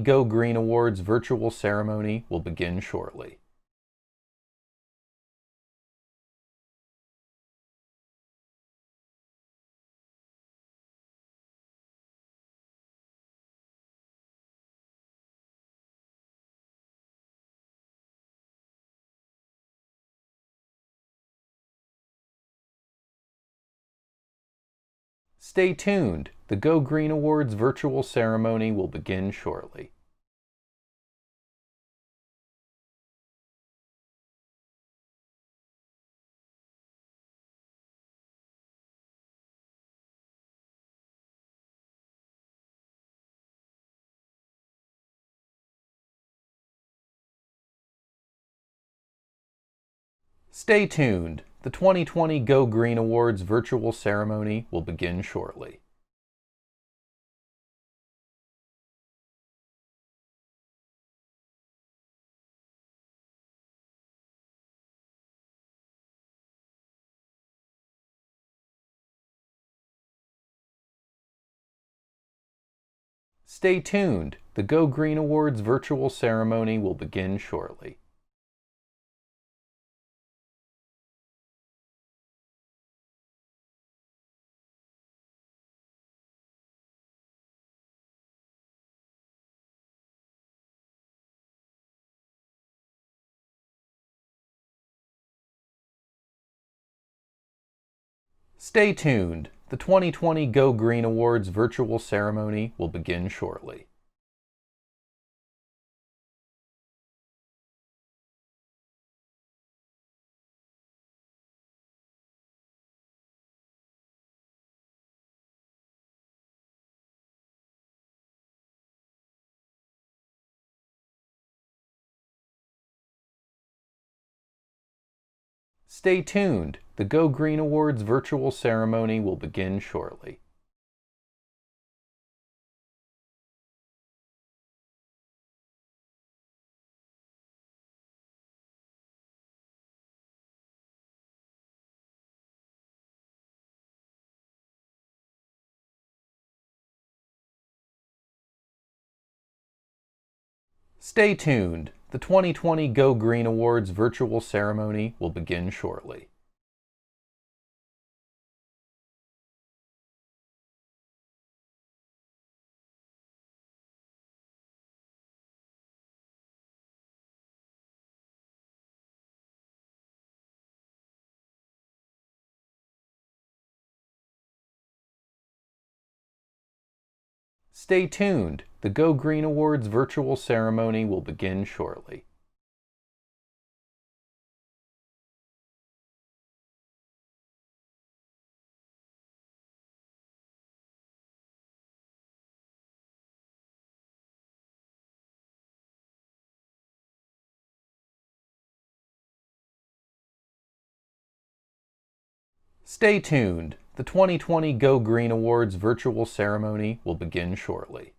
Go Green Awards virtual ceremony will begin shortly. Stay tuned. The Go Green Awards virtual ceremony will begin shortly. Stay tuned. The 2020 Go Green Awards virtual ceremony will begin shortly. Stay tuned. The Go Green Awards virtual ceremony will begin shortly. Stay tuned. The 2020 Go Green Awards virtual ceremony will begin shortly. Stay tuned. The Go Green Awards virtual ceremony will begin shortly. Stay tuned. The 2020 Go Green Awards virtual ceremony will begin shortly. Stay tuned. The Go Green Awards virtual ceremony will begin shortly. Stay tuned. The 2020 Go Green Awards virtual ceremony will begin shortly.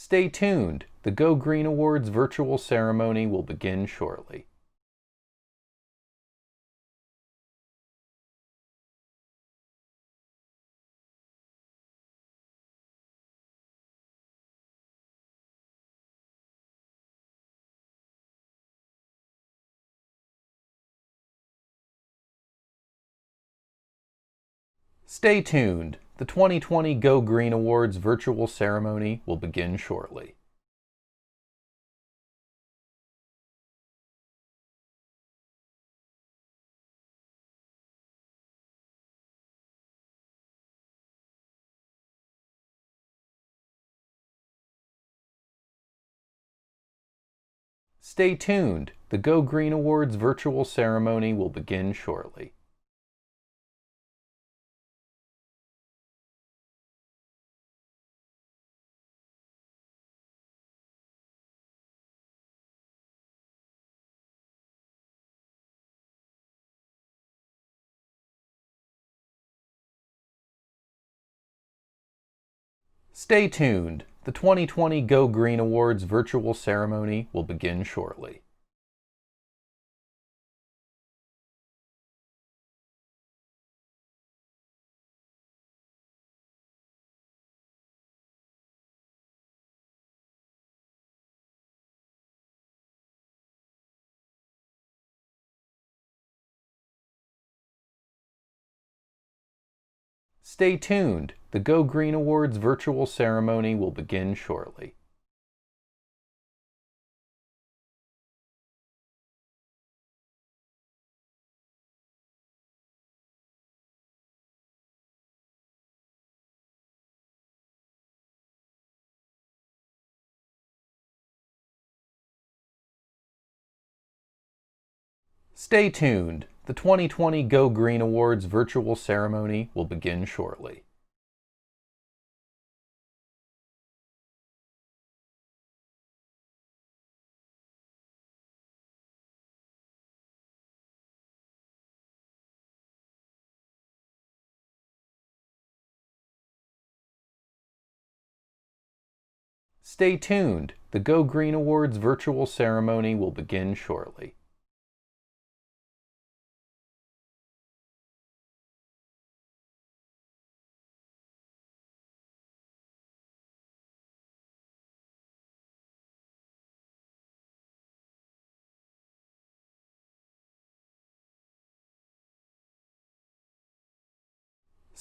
Stay tuned. The Go Green Awards virtual ceremony will begin shortly. Stay tuned. The 2020 Go Green Awards virtual ceremony will begin shortly. Stay tuned. The Go Green Awards virtual ceremony will begin shortly. Stay tuned. The 2020 Go Green Awards virtual ceremony will begin shortly. Stay tuned. The Go Green Awards virtual ceremony will begin shortly. Stay tuned. The 2020 Go Green Awards virtual ceremony will begin shortly. Stay tuned. The Go Green Awards virtual ceremony will begin shortly.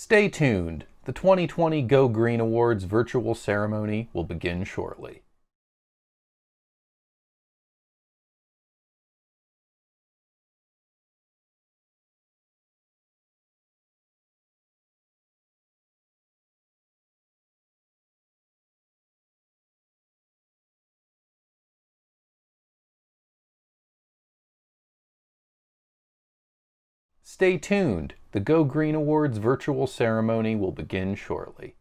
Stay tuned. The 2020 Go Green Awards virtual ceremony will begin shortly. Stay tuned. The Go Green Awards virtual ceremony will begin shortly.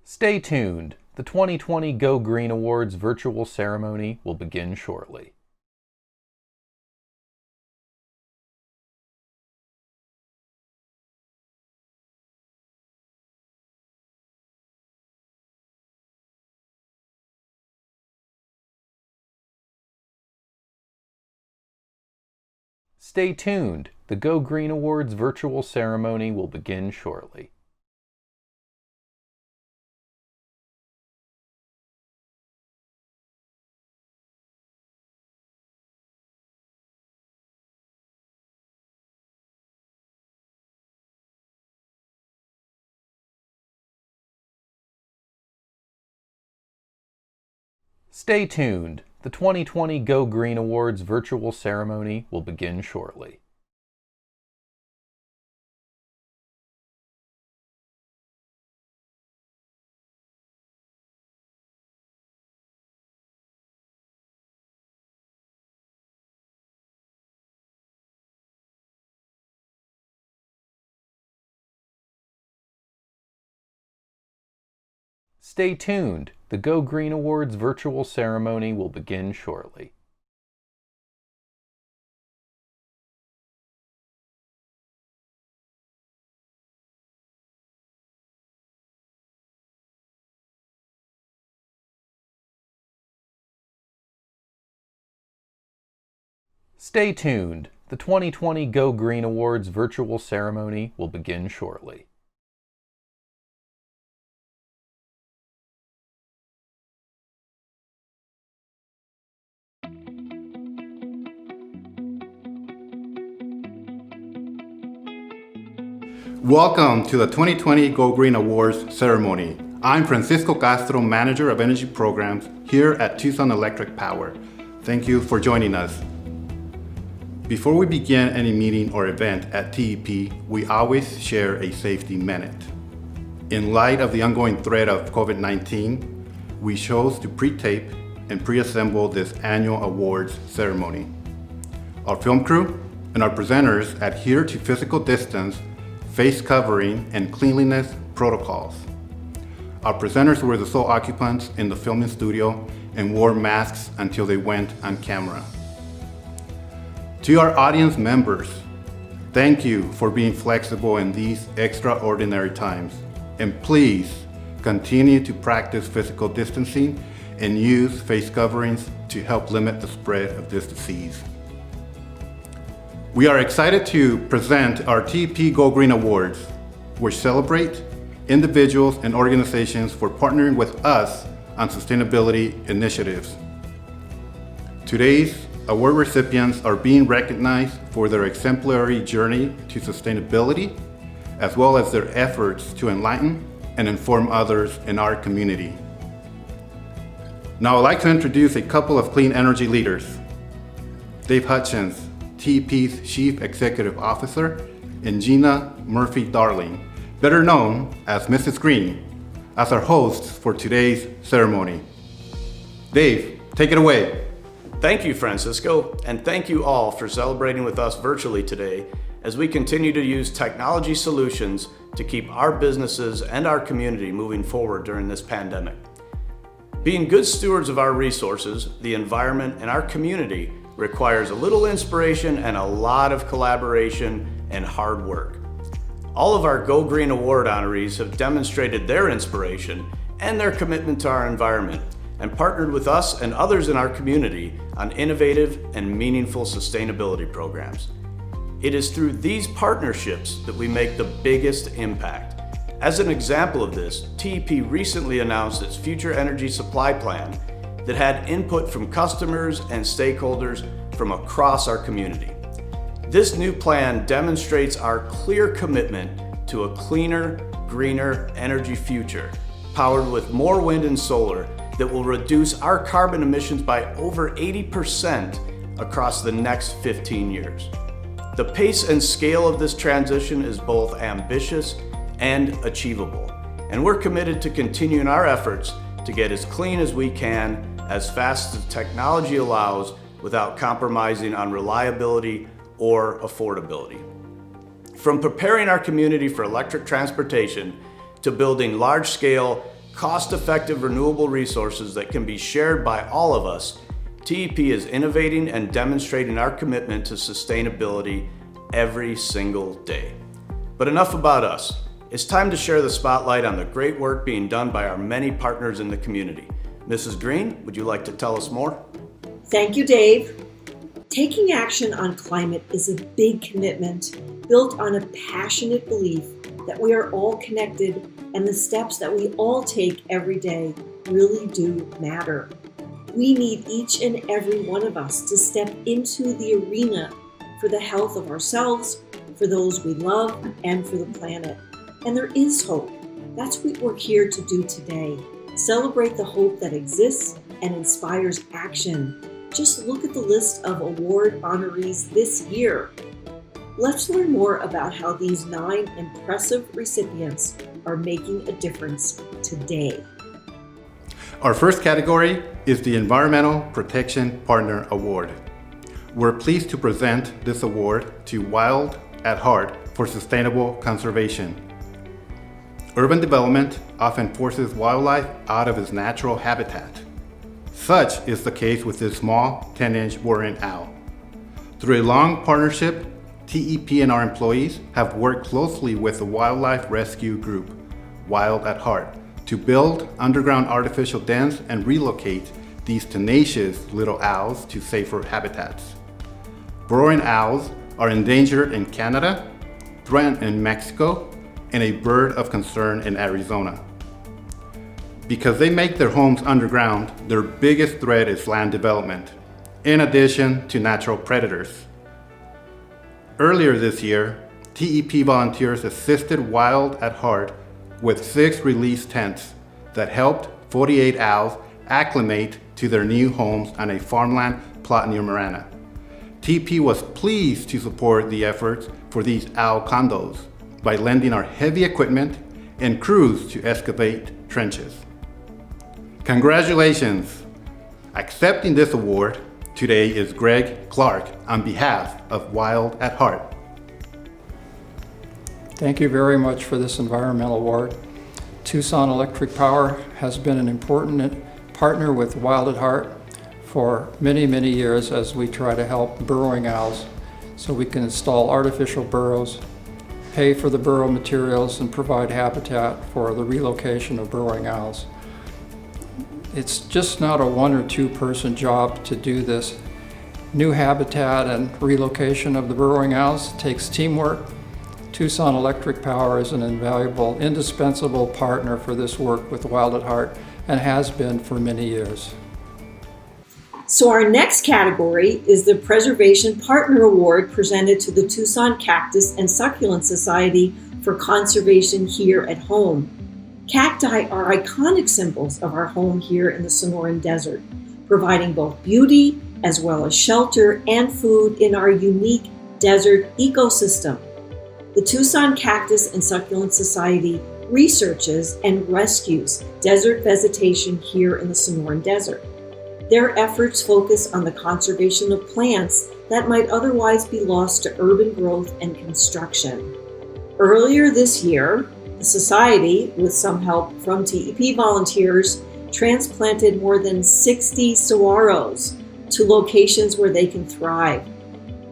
Stay tuned. The 2020 Go Green Awards virtual ceremony will begin shortly. Stay tuned. The Go Green Awards virtual ceremony will begin shortly. Stay tuned. The 2020 Go Green Awards virtual ceremony will begin shortly. Stay tuned. The Go Green Awards virtual ceremony will begin shortly. Stay tuned. The 2020 Go Green Awards virtual ceremony will begin shortly. Welcome to the 2020 Go Green Awards ceremony. I'm Francisco Castro, Manager of Energy Programs here at Tucson Electric Power. Thank you for joining us. Before we begin any meeting or event at TEP, we always share a safety minute. In light of the ongoing threat of COVID-19, we chose to pre-tape and pre-assemble this annual awards ceremony. Our film crew and our presenters adhere to physical distance face covering, and cleanliness protocols. Our presenters were the sole occupants in the filming studio and wore masks until they went on camera. To our audience members, thank you for being flexible in these extraordinary times. And please continue to practice physical distancing and use face coverings to help limit the spread of this disease. We are excited to present our TEP Go Green Awards, which celebrate individuals and organizations for partnering with us on sustainability initiatives. Today's award recipients are being recognized for their exemplary journey to sustainability, as well as their efforts to enlighten and inform others in our community. Now I'd like to introduce a couple of clean energy leaders. Dave Hutchins, TEP's Chief Executive Officer, and Gina Murphy-Darling, better known as Mrs. Green, as our hosts for today's ceremony. Dave, take it away. Thank you, Francisco, and thank you all for celebrating with us virtually today as we continue to use technology solutions to keep our businesses and our community moving forward during this pandemic. Being good stewards of our resources, the environment, and our community requires a little inspiration and a lot of collaboration and hard work. All of our Go Green Award honorees have demonstrated their inspiration and their commitment to our environment and partnered with us and others in our community on innovative and meaningful sustainability programs. It is through these partnerships that we make the biggest impact. As an example of this, TEP recently announced its future energy supply plan that had input from customers and stakeholders from across our community. This new plan demonstrates our clear commitment to a cleaner, greener energy future, powered with more wind and solar that will reduce our carbon emissions by over 80% across the next 15 years. The pace and scale of this transition is both ambitious and achievable, and we're committed to continuing our efforts to get as clean as we can, as fast as technology allows, without compromising on reliability or affordability. From preparing our community for electric transportation to building large-scale, cost-effective renewable resources that can be shared by all of us, TEP is innovating and demonstrating our commitment to sustainability every single day. But enough about us. It's time to share the spotlight on the great work being done by our many partners in the community. Mrs. Green, would you like to tell us more? Thank you, Dave. Taking action on climate is a big commitment built on a passionate belief that we are all connected and the steps that we all take every day really do matter. We need each and every one of us to step into the arena for the health of ourselves, for those we love, and for the planet. And there is hope. That's what we're here to do today. Celebrate the hope that exists and inspires action. Just look at the list of award honorees this year. Let's learn more about how these 9 impressive recipients are making a difference today. Our first category is the Environmental Protection Partner Award. We're pleased to present this award to Wild at Heart for sustainable conservation. Urban development often forces wildlife out of its natural habitat. Such is the case with this small 10-inch Burrowing owl. Through a long partnership, TEP and our employees have worked closely with the wildlife rescue group, Wild at Heart, to build underground artificial dens and relocate these tenacious little owls to safer habitats. Burrowing owls are endangered in Canada, threatened in Mexico, and a bird of concern in Arizona. Because they make their homes underground, their biggest threat is land development, in addition to natural predators. Earlier this year, TEP volunteers assisted Wild at Heart with 6 release tents that helped 48 owls acclimate to their new homes on a farmland plot near Marana. TEP was pleased to support the efforts for these owl condos by lending our heavy equipment and crews to excavate trenches. Congratulations! Accepting this award today is Greg Clark on behalf of Wild at Heart. Thank you very much for this environmental award. Tucson Electric Power has been an important partner with Wild at Heart for many, many years as we try to help burrowing owls so we can install artificial burrows, pay for the burrow materials, and provide habitat for the relocation of burrowing owls. It's just not a one or two person job to do this. New habitat and relocation of the burrowing owls takes teamwork. Tucson Electric Power is an invaluable, indispensable partner for this work with Wild at Heart and has been for many years. So our next category is the Preservation Partner Award presented to the Tucson Cactus and Succulent Society for conservation here at home. Cacti are iconic symbols of our home here in the Sonoran Desert, providing both beauty as well as shelter and food in our unique desert ecosystem. The Tucson Cactus and Succulent Society researches and rescues desert vegetation here in the Sonoran Desert. Their efforts focus on the conservation of plants that might otherwise be lost to urban growth and construction. Earlier this year, the Society, with some help from TEP volunteers, transplanted more than 60 saguaros to locations where they can thrive.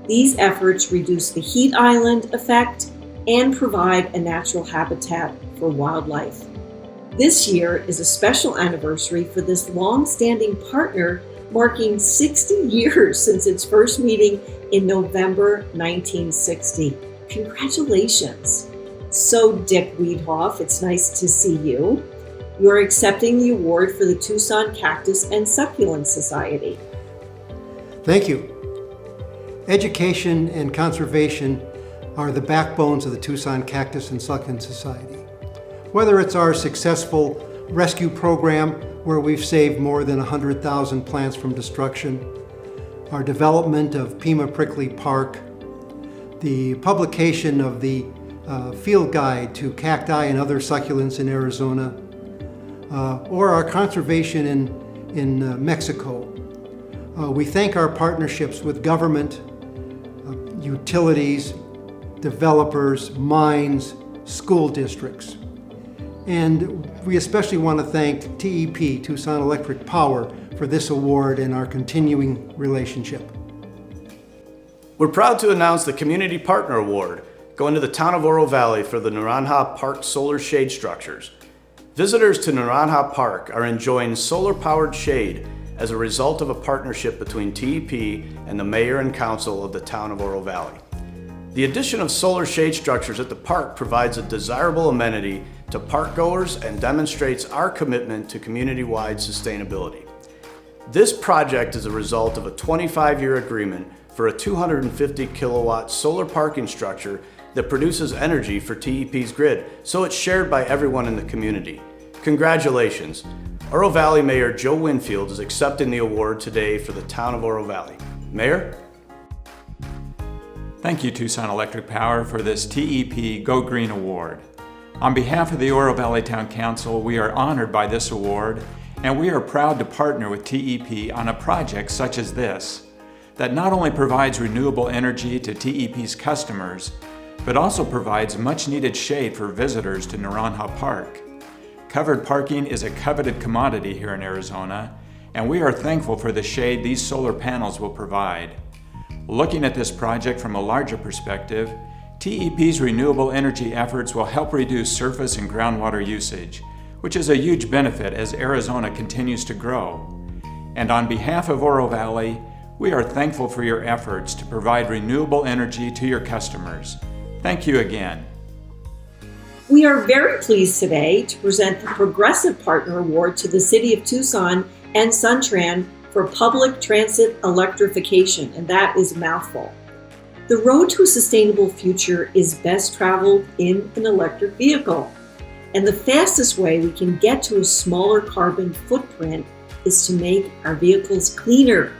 These efforts reduce the heat island effect and provide a natural habitat for wildlife. This year is a special anniversary for this long-standing partner, marking 60 years since its first meeting in November 1960. Congratulations. So Dick Wiedhoff, it's nice to see you. You're accepting the award for the Tucson Cactus and Succulent Society. Thank you. Education and conservation are the backbones of the Tucson Cactus and Succulent Society. Whether it's our successful rescue program where we've saved more than 100,000 plants from destruction, our development of Pima Prickly Park, the publication of the field guide to cacti and other succulents in Arizona, or our conservation in Mexico. We thank our partnerships with government, utilities, developers, mines, school districts. And we especially want to thank TEP, Tucson Electric Power, for this award and our continuing relationship. We're proud to announce the Community Partner Award going to the town of Oro Valley for the Naranja Park solar shade structures. Visitors to Naranja Park are enjoying solar-powered shade as a result of a partnership between TEP and the mayor and council of the town of Oro Valley. The addition of solar shade structures at the park provides a desirable amenity to park goers and demonstrates our commitment to community-wide sustainability. This project is a result of a 25-year agreement for a 250 kilowatt solar parking structure that produces energy for TEP's grid, so it's shared by everyone in the community. Congratulations. Oro Valley Mayor Joe Winfield is accepting the award today for the town of Oro Valley. Mayor? Thank you, Tucson Electric Power, for this TEP Go Green Award. On behalf of the Oro Valley Town Council, we are honored by this award, and we are proud to partner with TEP on a project such as this, that not only provides renewable energy to TEP's customers, but also provides much-needed shade for visitors to Naranja Park. Covered parking is a coveted commodity here in Arizona, and we are thankful for the shade these solar panels will provide. Looking at this project from a larger perspective, TEP's renewable energy efforts will help reduce surface and groundwater usage, which is a huge benefit as Arizona continues to grow. And on behalf of Oro Valley, we are thankful for your efforts to provide renewable energy to your customers. Thank you again. We are very pleased today to present the Progressive Partner Award to the City of Tucson and Tran for public transit electrification, and that is a mouthful. The road to a sustainable future is best traveled in an electric vehicle, and the fastest way we can get to a smaller carbon footprint is to make our vehicles cleaner.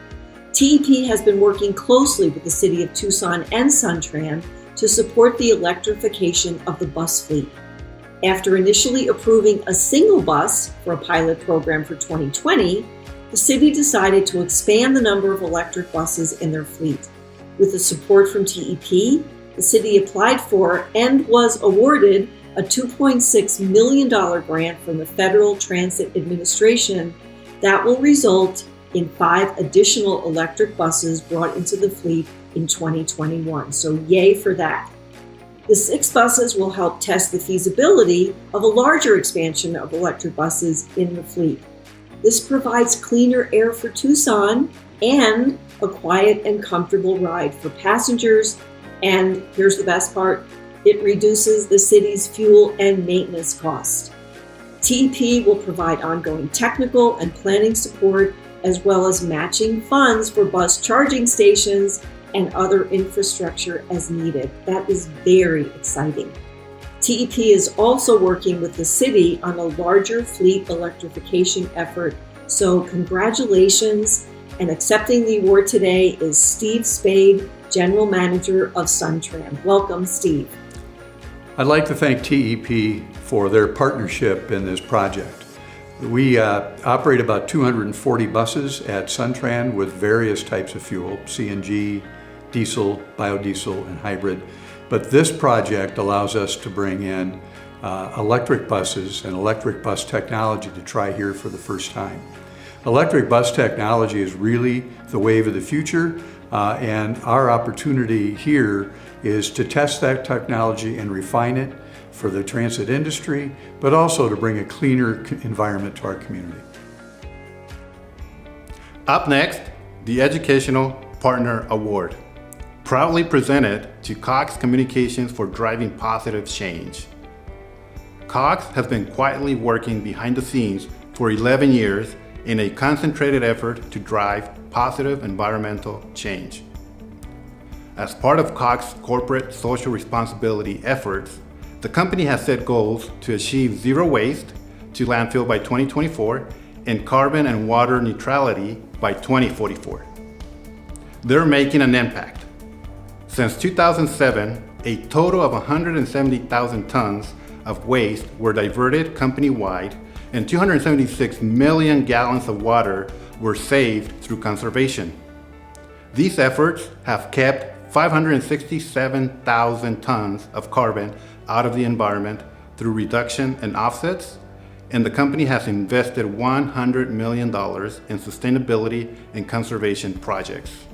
TEP has been working closely with the City of Tucson and Tran to support the electrification of the bus fleet. After initially approving a single bus for a pilot program for 2020, the city decided to expand the number of electric buses in their fleet. With the support from TEP, The city applied for and was awarded a $2.6 million grant from the Federal Transit Administration that will result in 5 additional electric buses brought into the fleet in 2021. So yay for that. The 6 buses will help test the feasibility of a larger expansion of electric buses in the fleet. This provides cleaner air for Tucson and a quiet and comfortable ride for passengers. And here's the best part, it reduces the city's fuel and maintenance costs. TEP will provide ongoing technical and planning support, as well as matching funds for bus charging stations and other infrastructure as needed. That is very exciting. TEP is also working with the city on a larger fleet electrification effort. So congratulations, and accepting the award today is Steve Spade, General Manager of Tran. Welcome, Steve. I'd like to thank TEP for their partnership in this project. We operate about 240 buses at Tran with various types of fuel, CNG, diesel, biodiesel, and hybrid. But this project allows us to bring in electric buses and electric bus technology to try here for the first time. Electric bus technology is really the wave of the future, and our opportunity here is to test that technology and refine it for the transit industry, but also to bring a cleaner environment to our community. Up next, the Educational Partner Award, proudly presented to Cox Communications for driving positive change. Cox has been quietly working behind the scenes for 11 years in a concentrated effort to drive positive environmental change. As part of Cox's corporate social responsibility efforts, the company has set goals to achieve zero waste to landfill by 2024 and carbon and water neutrality by 2044. They're making an impact. Since 2007, a total of 170,000 tons of waste were diverted company-wide, and 276 million gallons of water were saved through conservation. These efforts have kept 567,000 tons of carbon out of the environment through reduction and offsets, and the company has invested $100 million in sustainability and conservation projects.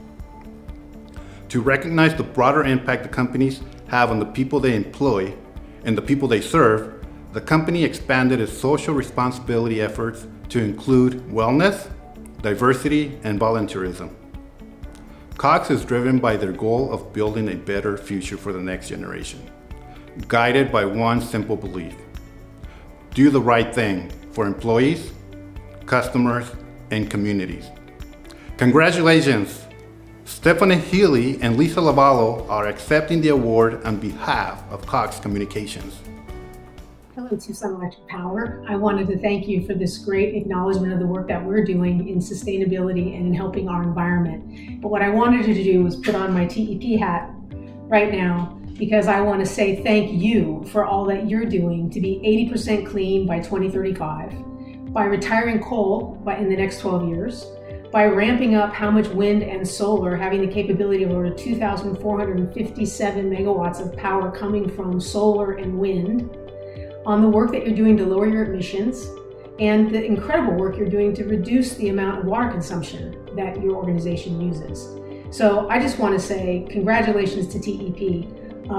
To recognize the broader impact the companies have on the people they employ and the people they serve, the company expanded its social responsibility efforts to include wellness, diversity, and volunteerism. Cox is driven by their goal of building a better future for the next generation, guided by one simple belief: do the right thing for employees, customers, and communities. Congratulations! Stephanie Healy and Lisa Lavallo are accepting the award on behalf of Cox Communications. Hello, Tucson Electric Power. I wanted to thank you for this great acknowledgement of the work that we're doing in sustainability and in helping our environment. But what I wanted to do was put on my TEP hat right now, because I want to say thank you for all that you're doing to be 80% clean by 2035, by retiring coal in the next 12 years, by ramping up how much wind and solar, having the capability of over 2,457 megawatts of power coming from solar and wind, on the work that you're doing to lower your emissions, and the incredible work you're doing to reduce the amount of water consumption that your organization uses. So I just want to say congratulations to TEP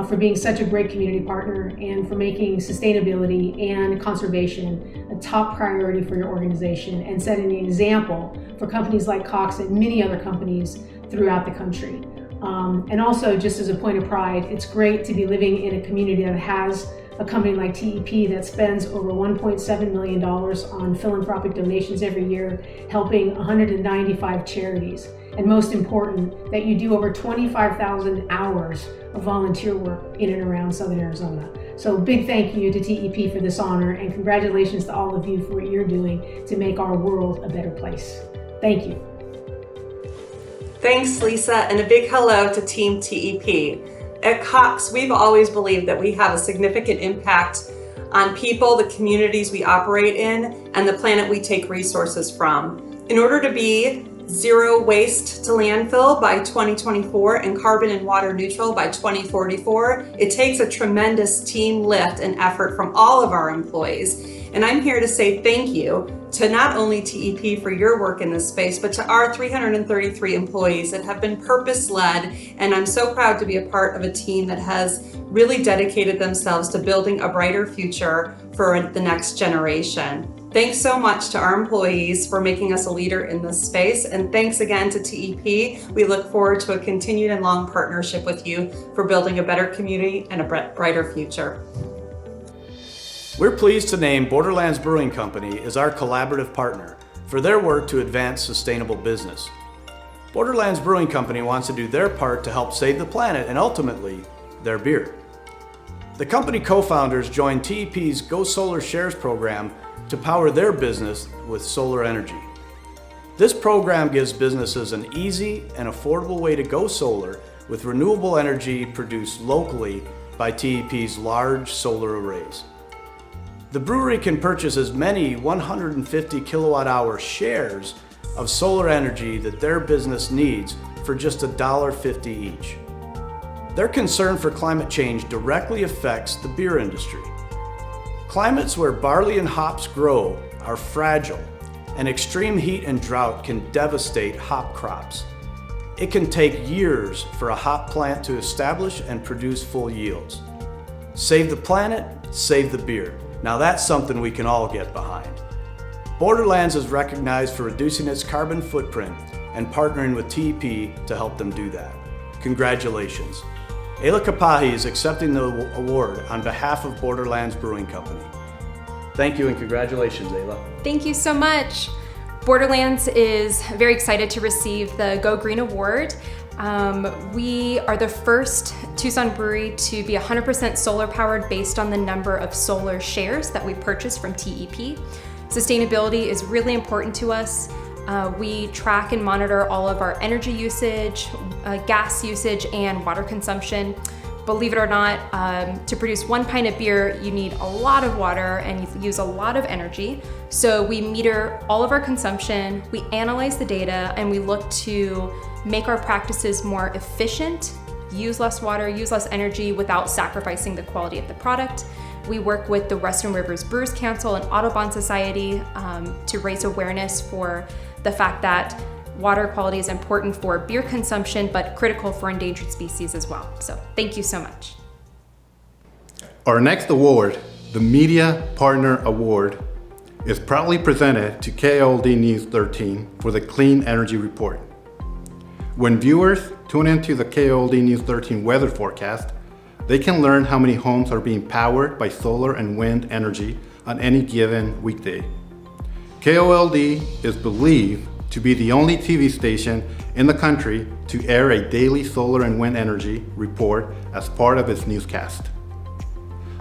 for being such a great community partner and for making sustainability and conservation a top priority for your organization and setting the example for companies like Cox and many other companies throughout the country. And also, just as a point of pride, it's great to be living in a community that has a company like TEP that spends over $1.7 million on philanthropic donations every year, helping 195 charities. And most important, that you do over 25,000 hours of volunteer work in and around Southern Arizona. So big thank you to TEP for this honor, and congratulations to all of you for what you're doing to make our world a better place. Thank you. Thanks, Lisa, and a big hello to Team TEP. At Cox, we've always believed that we have a significant impact on people, the communities we operate in, and the planet we take resources from. In order to be zero waste to landfill by 2024 and carbon and water neutral by 2044. It takes a tremendous team lift and effort from all of our employees. And I'm here to say thank you to not only TEP for your work in this space, but to our 333 employees that have been purpose-led. And I'm so proud to be a part of a team that has really dedicated themselves to building a brighter future for the next generation. Thanks so much to our employees for making us a leader in this space. And thanks again to TEP. We look forward to a continued and long partnership with you for building a better community and a brighter future. We're pleased to name Borderlands Brewing Company as our collaborative partner for their work to advance sustainable business. Borderlands Brewing Company wants to do their part to help save the planet and ultimately, their beer. The company co-founders joined TEP's Go Solar Shares program to power their business with solar energy. This program gives businesses an easy and affordable way to go solar with renewable energy produced locally by TEP's large solar arrays. The brewery can purchase as many 150 kilowatt-hour shares of solar energy that their business needs for just $1.50 each. Their concern for climate change directly affects the beer industry. Climates where barley and hops grow are fragile, and extreme heat and drought can devastate hop crops. It can take years for a hop plant to establish and produce full yields. Save the planet, save the beer. Now that's something we can all get behind. Borderlands is recognized for reducing its carbon footprint and partnering with TEP to help them do that. Congratulations. Ayla Kapahi is accepting the award on behalf of Borderlands Brewing Company. Thank you and congratulations, Ayla. Thank you so much. Borderlands is very excited to receive the Go Green Award. We are the first Tucson brewery to be 100% solar powered based on the number of solar shares that we purchased from TEP. Sustainability is really important to us. We track and monitor all of our energy usage, gas usage, and water consumption. Believe it or not, to produce 1 pint of beer, you need a lot of water and you use a lot of energy. So we meter all of our consumption, we analyze the data, and we look to make our practices more efficient, use less water, use less energy without sacrificing the quality of the product. We work with the Western Rivers Brewers Council and Audubon Society to raise awareness for the fact that water quality is important for beer consumption, but critical for endangered species as well. So thank you so much. Our next award, the Media Partner Award, is proudly presented to KOLD News 13 for the Clean Energy Report. When viewers tune into the KOLD News 13 weather forecast, they can learn how many homes are being powered by solar and wind energy on any given weekday. KOLD is believed to be the only TV station in the country to air a daily solar and wind energy report as part of its newscast.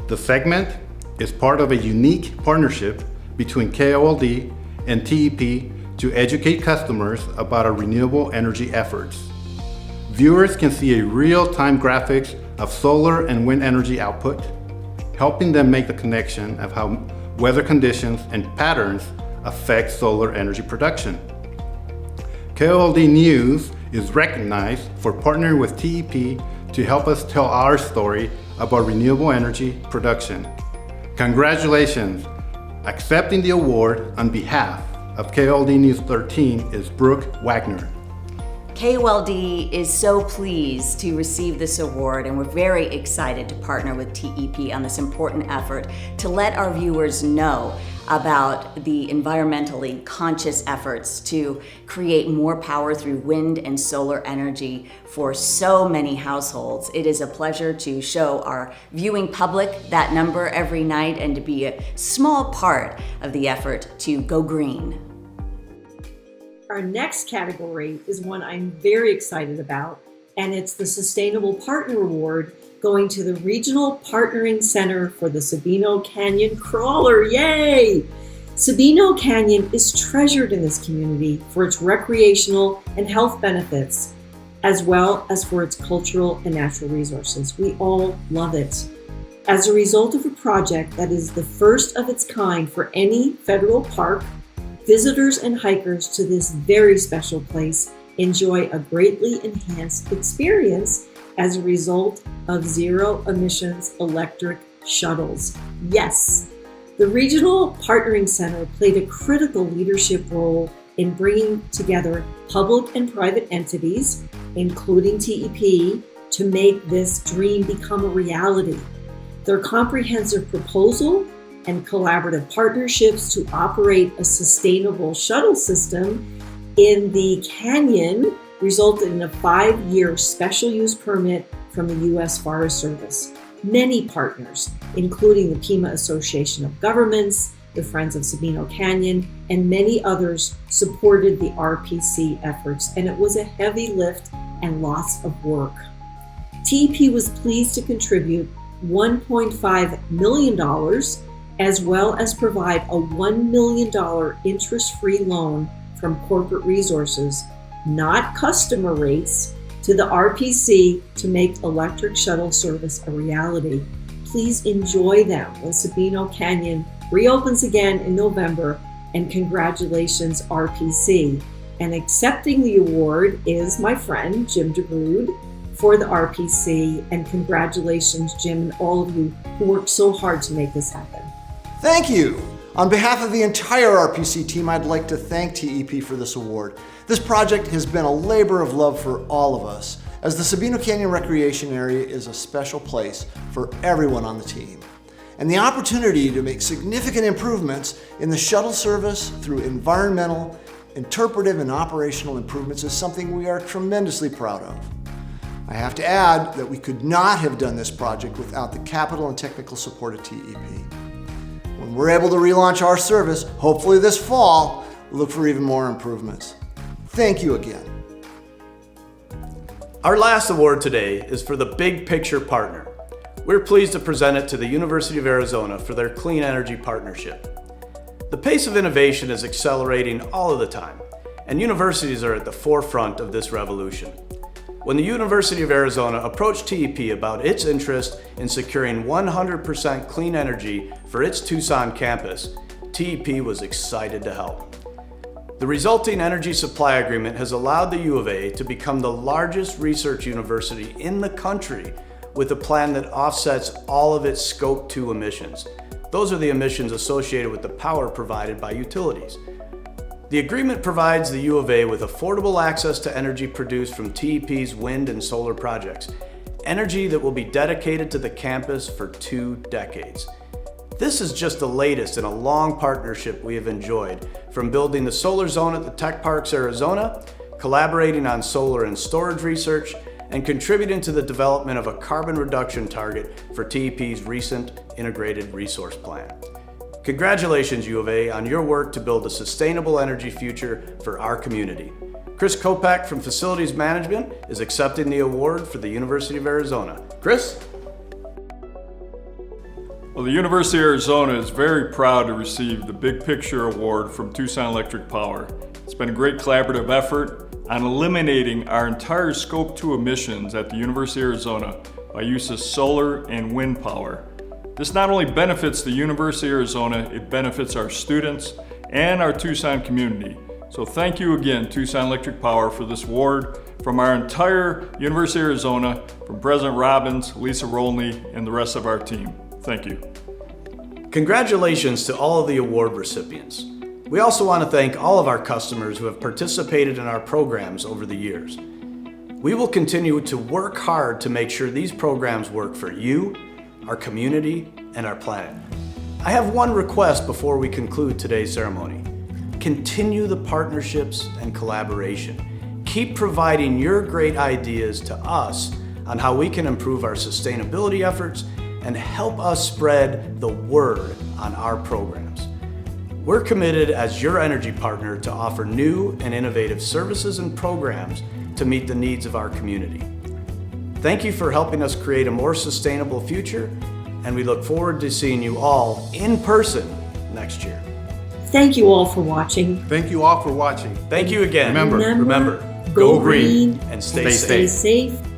The segment is part of a unique partnership between KOLD and TEP to educate customers about our renewable energy efforts. Viewers can see a real-time graphics of solar and wind energy output, helping them make the connection of how weather conditions and patterns affect solar energy production. KOLD News is recognized for partnering with TEP to help us tell our story about renewable energy production. Congratulations! Accepting the award on behalf of KOLD News 13 is Brooke Wagner. KOLD is so pleased to receive this award, and we're very excited to partner with TEP on this important effort to let our viewers know about the environmentally conscious efforts to create more power through wind and solar energy for so many households. It is a pleasure to show our viewing public that number every night and to be a small part of the effort to go green. Our next category is one I'm very excited about, and it's the Sustainable Partner Award going to the Regional Partnering Center for the Sabino Canyon Crawler. Yay! Sabino Canyon is treasured in this community for its recreational and health benefits, as well as for its cultural and natural resources. We all love it. As a result of a project that is the first of its kind for any federal park Visitors and hikers to this very special place enjoy a greatly enhanced experience as a result of zero emissions electric shuttles. Yes, the Regional Partnering Center played a critical leadership role in bringing together public and private entities, including TEP, to make this dream become a reality. Their comprehensive proposal and collaborative partnerships to operate a sustainable shuttle system in the canyon resulted in a 5-year special use permit from the U.S. Forest Service. Many partners, including the Pima Association of Governments, the Friends of Sabino Canyon, and many others, supported the RPC efforts, and it was a heavy lift and lots of work. TEP was pleased to contribute $1.5 million, as well as provide a $1 million interest-free loan from corporate resources, not customer rates, to the RPC to make electric shuttle service a reality. Please enjoy them when Sabino Canyon reopens again in November, and congratulations RPC. And accepting the award is my friend Jim DeBrood for the RPC, and congratulations Jim and all of you who worked so hard to make this happen. Thank you! On behalf of the entire RPC team, I'd like to thank TEP for this award. This project has been a labor of love for all of us, as the Sabino Canyon Recreation Area is a special place for everyone on the team. And the opportunity to make significant improvements in the shuttle service through environmental, interpretive, and operational improvements is something we are tremendously proud of. I have to add that we could not have done this project without the capital and technical support of TEP. When we're able to relaunch our service, hopefully this fall, we'll look for even more improvements. Thank you again. Our last award today is for the Big Picture Partner. We're pleased to present it to the University of Arizona for their Clean Energy Partnership. The pace of innovation is accelerating all of the time, and universities are at the forefront of this revolution. When the University of Arizona approached TEP about its interest in securing 100% clean energy for its Tucson campus, TEP was excited to help. The resulting energy supply agreement has allowed the U of A to become the largest research university in the country with a plan that offsets all of its Scope 2 emissions. Those are the emissions associated with the power provided by utilities. The agreement provides the U of A with affordable access to energy produced from TEP's wind and solar projects, energy that will be dedicated to the campus for 2 decades. This is just the latest in a long partnership we have enjoyed, from building the solar zone at the Tech Parks, Arizona, collaborating on solar and storage research, and contributing to the development of a carbon reduction target for TEP's recent Integrated Resource Plan. Congratulations, U of A, on your work to build a sustainable energy future for our community. Chris Kopak from Facilities Management is accepting the award for the University of Arizona. Chris? Well, the University of Arizona is very proud to receive the Big Picture Award from Tucson Electric Power. It's been a great collaborative effort on eliminating our entire Scope 2 emissions at the University of Arizona by use of solar and wind power. This not only benefits the University of Arizona, it benefits our students and our Tucson community. So thank you again, Tucson Electric Power, for this award from our entire University of Arizona, from President Robbins, Lisa Rolney, and the rest of our team. Thank you. Congratulations to all of the award recipients. We also want to thank all of our customers who have participated in our programs over the years. We will continue to work hard to make sure these programs work for you, our community, and our planet. I have one request before we conclude today's ceremony. Continue the partnerships and collaboration. Keep providing your great ideas to us on how we can improve our sustainability efforts and help us spread the word on our programs. We're committed as your energy partner to offer new and innovative services and programs to meet the needs of our community. Thank you for helping us create a more sustainable future, and we look forward to seeing you all in person next year. Thank you all for watching. Thank you all for watching. Thank you again. Remember, go green and stay and safe. stay safe.